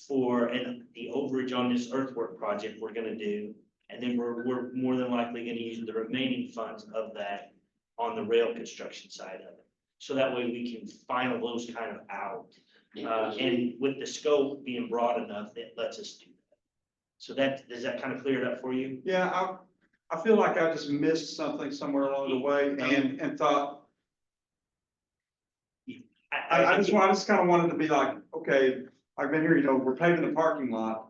for the overage on this earthwork project we're gonna do. And then we're more than likely gonna use the remaining funds of that on the rail construction side of it. So that way we can final those kind of out. And with the scope being broad enough, that lets us do that. So does that kind of clear it up for you? Yeah, I feel like I just missed something somewhere along the way and thought, I just kind of wanted to be like, okay, I've been here, you know, we're paving the parking lot,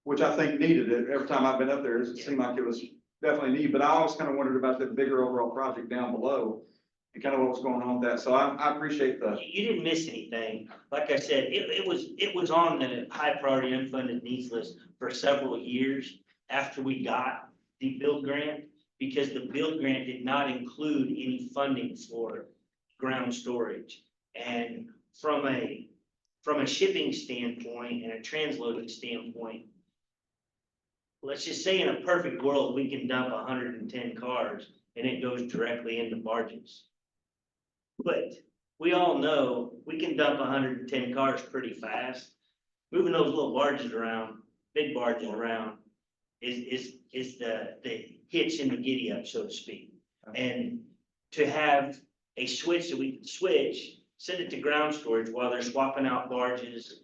which I think needed it. Every time I've been up there, it seemed like it was definitely needed, but I always kind of wondered about the bigger overall project down below and kind of what was going on with that. So I appreciate the. You didn't miss anything. Like I said, it was on the high priority unfunded needs list for several years after we got the build grant, because the build grant did not include any funding for ground storage. And from a shipping standpoint and a transloading standpoint, let's just say in a perfect world, we can dump 110 cars and it goes directly into barges. But we all know we can dump 110 cars pretty fast. Moving those little barges around, big barges around, is the hitch in the giddy up, so to speak. And to have a switch that we can switch, send it to ground storage while they're swapping out barges,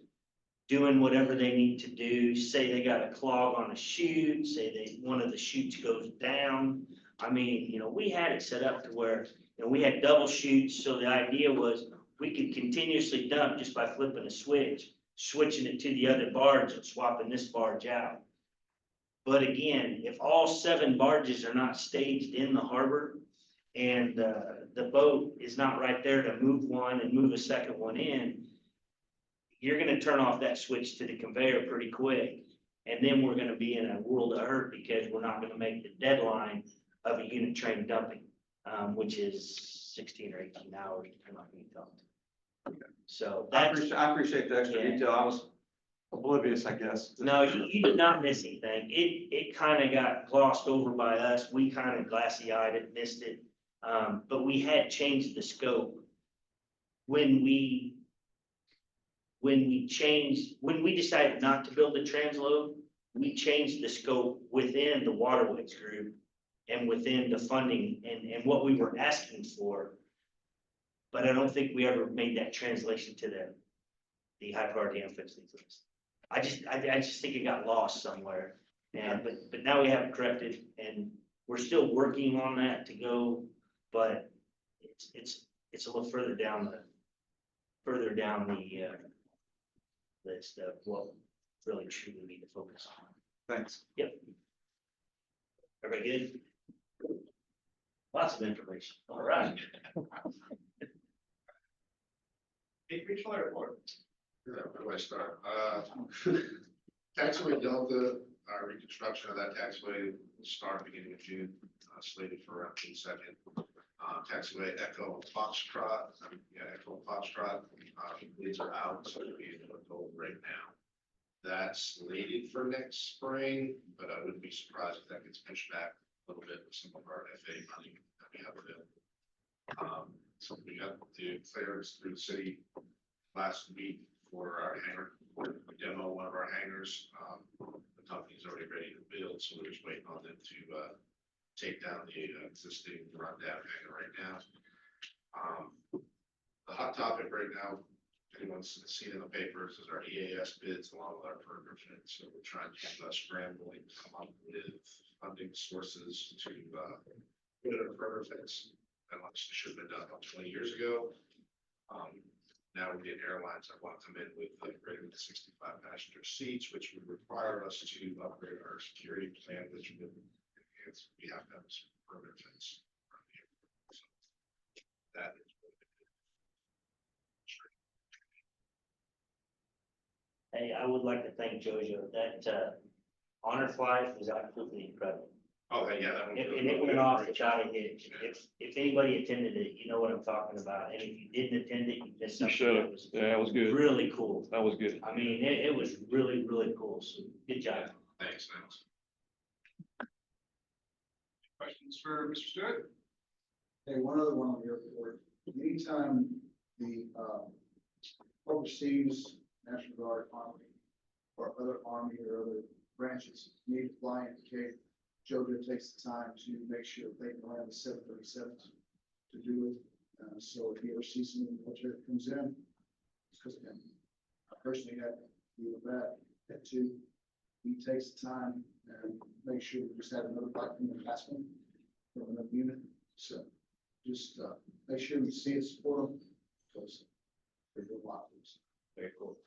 doing whatever they need to do. Say they got a clog on a chute, say one of the chutes goes down. I mean, we had it set up to where, we had double chutes, so the idea was we could continuously dump just by flipping a switch, switching it to the other barge and swapping this barge out. But again, if all 7 barges are not staged in the harbor and the boat is not right there to move one and move a second one in, you're gonna turn off that switch to the conveyor pretty quick. And then we're gonna be in a world of hurt because we're not gonna make the deadline of a unit train dumping, which is 16 or 18 hours, depending on who you talk to. So I that's. appreciate the extra Yeah. detail. I was oblivious, I guess. No, you did not miss anything. It kind of got glossed over by us. We kind of glassy-eyed it, missed it. But we had changed the scope. When we decided not to build a transload, we changed the scope within the waterways group and within the funding and what we were asking for. But I don't think we ever made that translation to the high priority amphibians list. I just think it got lost somewhere. And, but now we have it corrected and we're still working on that to go, but it's a little further down the list of what really truly need to focus on. Thanks. Yep. Everybody good? Lots of information. All right. Regional airport. Yeah, where do I start? Taxiway Delta, reconstruction of that taxiway will start beginning of June, slated for around June 2nd. Taxiway Echo Foxtrot, Echo Foxtrot, leads are out, so it'll be gold right now. That's slated for next spring, but I wouldn't be surprised if that gets pushed back a little bit with some of our FA money that we have available. So we got the clearance through the city last week for our hangar, demo one of our hangars. The company's already ready to build, so we're just waiting on them to take down the existing rundown hangar right now. The hot topic right now, anyone's seen in the papers, is our EAS bids along with our perimeter fence. So we're trying to scramble and come up with funding sources to put in a perimeter fence. That should have been done about 20 years ago. Now we get airlines that want to come in with greater than 65 passenger seats, which would require us to upgrade our security plan, which would enhance. We have to have a perimeter fence. So that is what it is. Hey, I would like to thank Jojo. That honor flight was absolutely incredible. Oh, yeah, that one. And it went off without a hitch. If anybody attended it, you know what I'm talking about. And if you didn't attend it, you missed You something. should have. that was Yeah, it was good. Really cool. That was good. I mean, it was really, really cool. So good job. Thanks. Questions for Mr. Stewart? Hey, one other one on the airport. Anytime the overseas National Guard Army or other Army or other branches need to fly in Cape, JoJo takes the time to make sure they can land the 737s to do it. So if you ever see some military that comes in, it's because I personally had to deal with that too. He takes the time and make sure we just had another flight from the last one from another unit. So just make sure we see it, support them, because they're doing a lot for us. Very cool.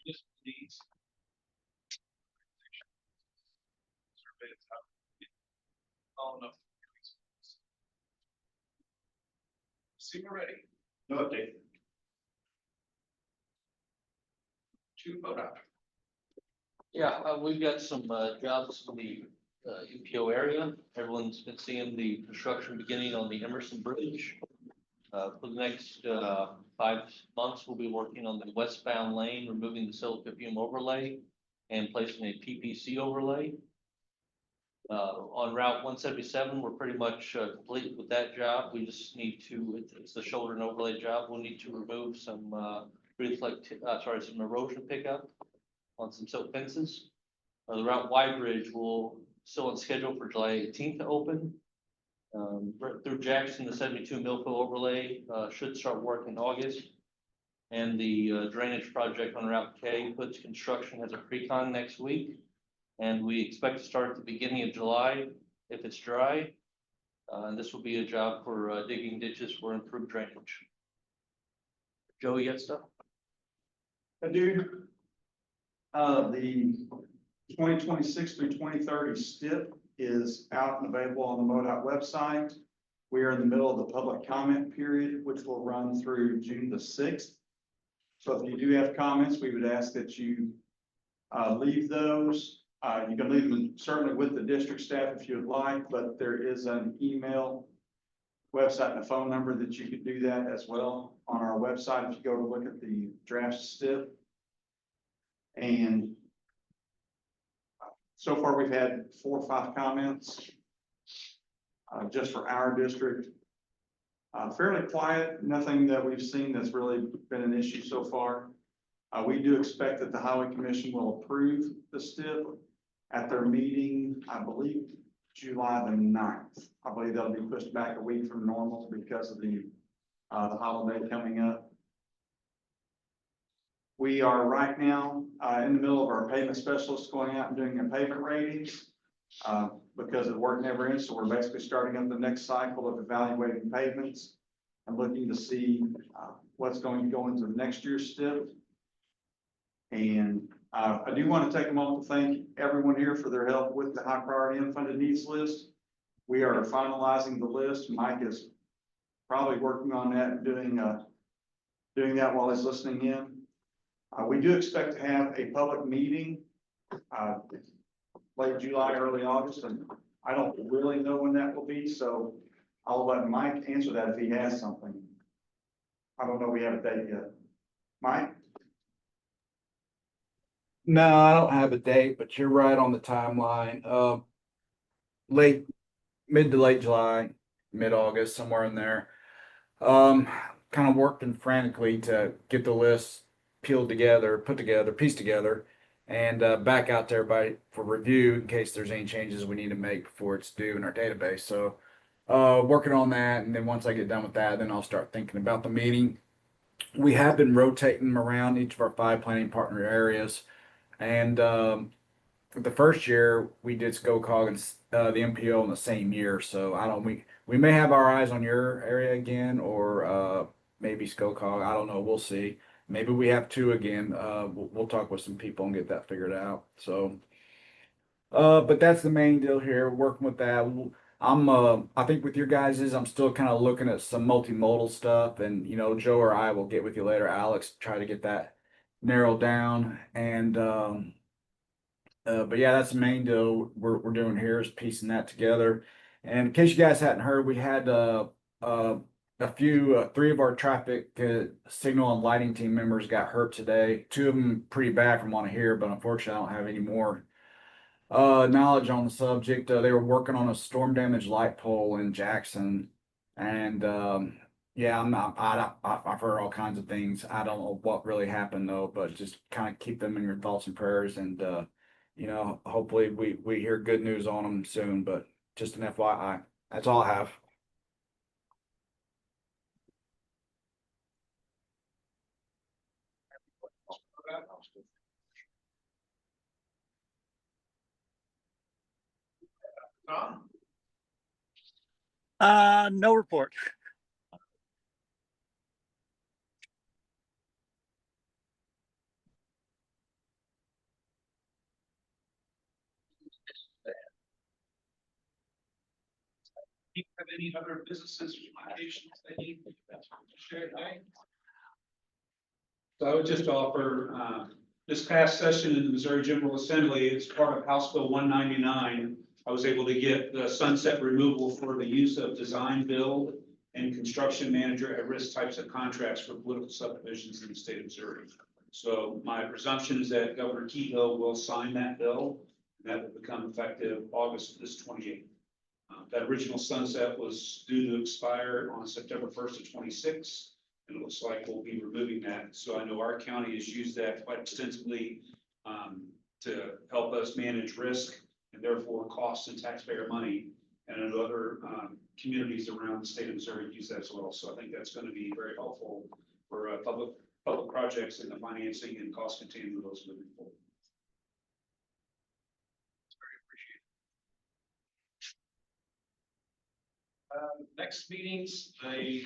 Just these. Surveys out. All enough. See, we're ready. No update. To vote on. Yeah, we've got some jobs in the UPO area. Everyone's been seeing the construction beginning on the Emerson Bridge. For the next 5 months, we'll be working on the westbound lane, removing the silica fume overlay and placing a PPC overlay. On Route 177, we're pretty much complete with that job. We just need to, it's the shoulder and overlay job. We'll need to remove some some erosion pickup on some silt fences. The Route Y Bridge will still on schedule for July 18th to open. Right through Jackson, the 72 Millville overlay, should start work in August. And the drainage project on Route K, Hood's construction has a pre-con next week. And we expect to start at the beginning of July if it's dry. And this will be a job for digging ditches for improved drainage. Joe, you got stuff? I do. The 2026 through 2030 STIP is out and available on the MoDOT website. We are in the middle of the public comment period, which will run through June the 6th. So if you do have comments, we would ask that you leave those. You can leave them certainly with the district staff if you would like, but there is an email, website, and a phone number that you could do that as well on our website if you go to look at the draft STIP. And so far, we've had 4 or 5 comments just for our district. Fairly quiet, nothing that we've seen that's really been an issue so far. We do expect that the Highway Commission will approve the STIP at their meeting, I believe, July the 9th. I believe that'll be pushed back a week from normal because of the holiday coming up. We are right now in the middle of our pavement specialists going out and doing their pavement ratings because the work never ends. So we're basically starting up the next cycle of evaluating pavements and looking to see what's going to go into the next year's STIP. And I do want to take a moment to thank everyone here for their help with the high priority unfunded needs list. We are finalizing the list. Mike is probably working on that and doing that while he's listening in. We do expect to have a public meeting late July, early August, and I don't really know when that will be, so I'll let Mike answer that if he has something. I don't know, we have a date yet. Mike? No, I don't have a date, but you're right on the timeline. Mid to late July, mid-August, somewhere in there. Kind of working frantically to get the list peeled together, put together, pieced together, and back out to everybody for review in case there's any changes we need to make before it's due in our database. So working on that, and then once I get done with that, then I'll start thinking about the meeting. We have been rotating them around each of our 5 planning partner areas, and the first year we did SCOCOG and the MPO in the same year. So we may have our eyes on your area again, or maybe SCOCOG. I don't know. We'll see. Maybe we have 2 again. We'll talk with some people and get that figured out. So, but that's the main deal here. Working with that. I think with your guys's, I'm still kind of looking at some multimodal stuff, and Joe or I will get with you later. Alex, try to get that narrowed down, and but yeah, that's the main deal we're doing here is piecing that together. And in case you guys hadn't heard, we had a few, 3 of our traffic signal and lighting team members got hurt today. 2 of them pretty bad from what I hear, but unfortunately I don't have any more knowledge on the subject. They were working on a storm damaged light pole in Jackson, and yeah, I've heard all kinds of things. I don't know what really happened though, but just kind of keep them in your thoughts and prayers, and hopefully we hear good news on them soon. But just an FYI, that's all I have. No report. Do you have any other businesses or locations that need to share today? So I would just offer, this past session in the Missouri General Assembly, as part of House Bill 199, I was able to get the sunset removal for the use of design, build, and construction manager at risk types of contracts for political subdivisions in the state of Missouri. So my presumption is that Governor Kehoe will sign that bill, and that will become effective August 28th. That original sunset was due to expire on September 1st of 26, and it looks like we'll be removing that. So I know our county has used that quite extensively to help us manage risk and therefore costs and taxpayer money. and in other, communities around the state of Missouri use that as well. So I think that's going to be very helpful for, public projects and the financing and cost containment of those moving forward. Next meetings, the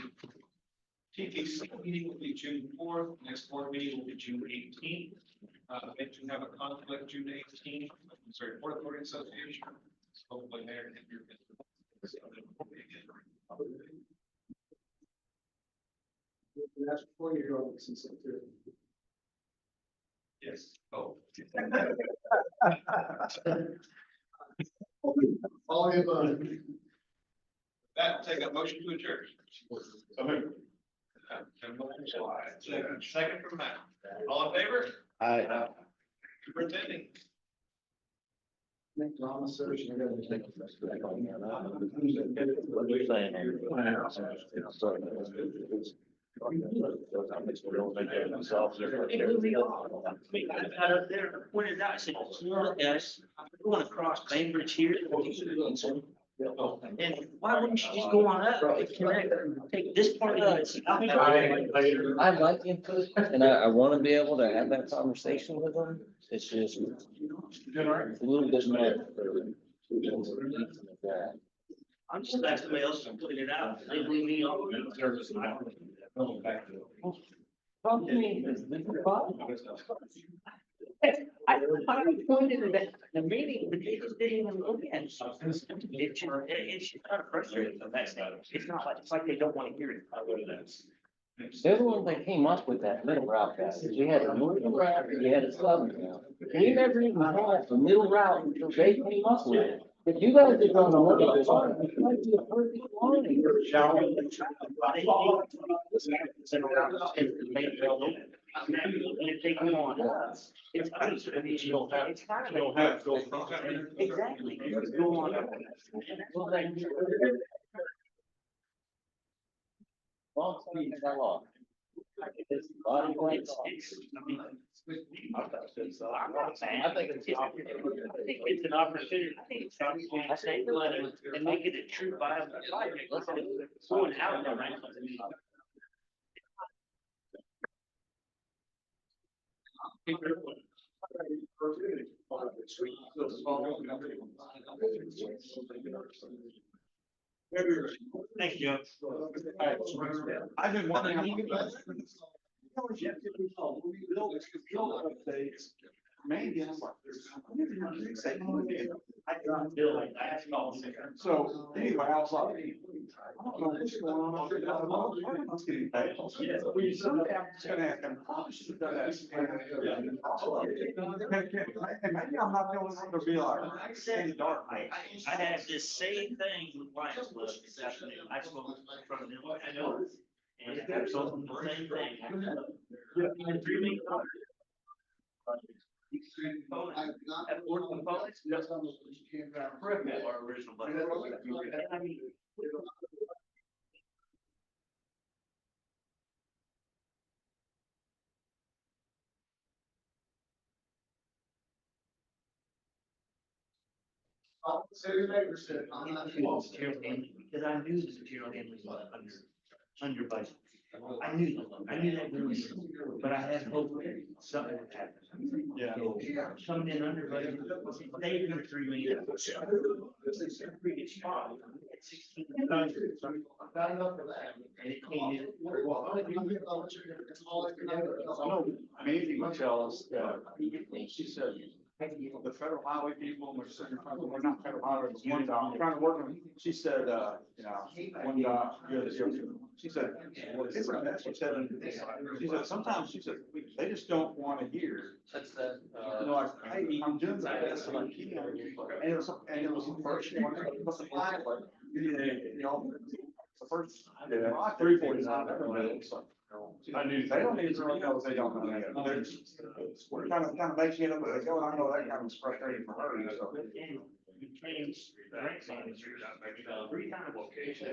TPC meeting will be June 4th, next board meeting will be June 18th. If you have a conflict, June 18th, sorry, Port Authority Association, hopefully there. That's before you go to September. Yes. Oh. All the above. That, take a motion to adjourn. Second from Matt. All in favor? I. For attending. What you're saying. I got up there and pointed out, I said, look, guys, we're going across Bainbridge here. And why wouldn't you just go on up and connect, take this part of it? I like input and I want to be able to have that conversation with them. It's just a little bit more. I'm just glad somebody else is putting it out. They leave me on. Talk to me. I pointed it at the meeting, but they just didn't even look at it. It's kind of frustrating. It's not like, it's like they don't want to hear it. They're the ones that came up with that middle route, guys. We had a northern route, we had a southern route. We never even had a middle route until they came up with it. If you guys did on the middle line, it might be a perfect line. If they come on us, it's kind of go from. Exactly. Go on up. Long speed fell off. It's an opportunity. I say, and make it a true viable project. Let's going out there, right? Thank you. I've been wondering. Maybe I'm like, so anyway, I was like, I don't know what's going on. I was getting paid. We someday I'm just gonna ask them, probably should have done that. And maybe I'm not the only one to be like, in the dark. I had this same thing with Lions Club this afternoon. I spoke in front of them. I know. And I told them the same thing. At work components, just on our original budget. I mean, because I knew the material handling was under budget. I knew that really, but I had hope something would happen. Yeah. So, coming in under budget, they were $3 million. It's a pretty good spot. At 16. And it came in. Amazing, tell us, she said, the federal highway people, we're not federal highway, it's one guy, I'm trying to work on, she said, you know, one guy, she said, she said, sometimes, she said, they just don't want to hear. That's that, You know, like, hey, I'm doing the best that I can. And it was the first one, it was the flag, like, you know, the first, 349. I knew they don't even really know if they don't know that. They're just, we're kind of making it up, but they go, I know that kind of frustrating for her. So. You changed the rank manager, 3 times location.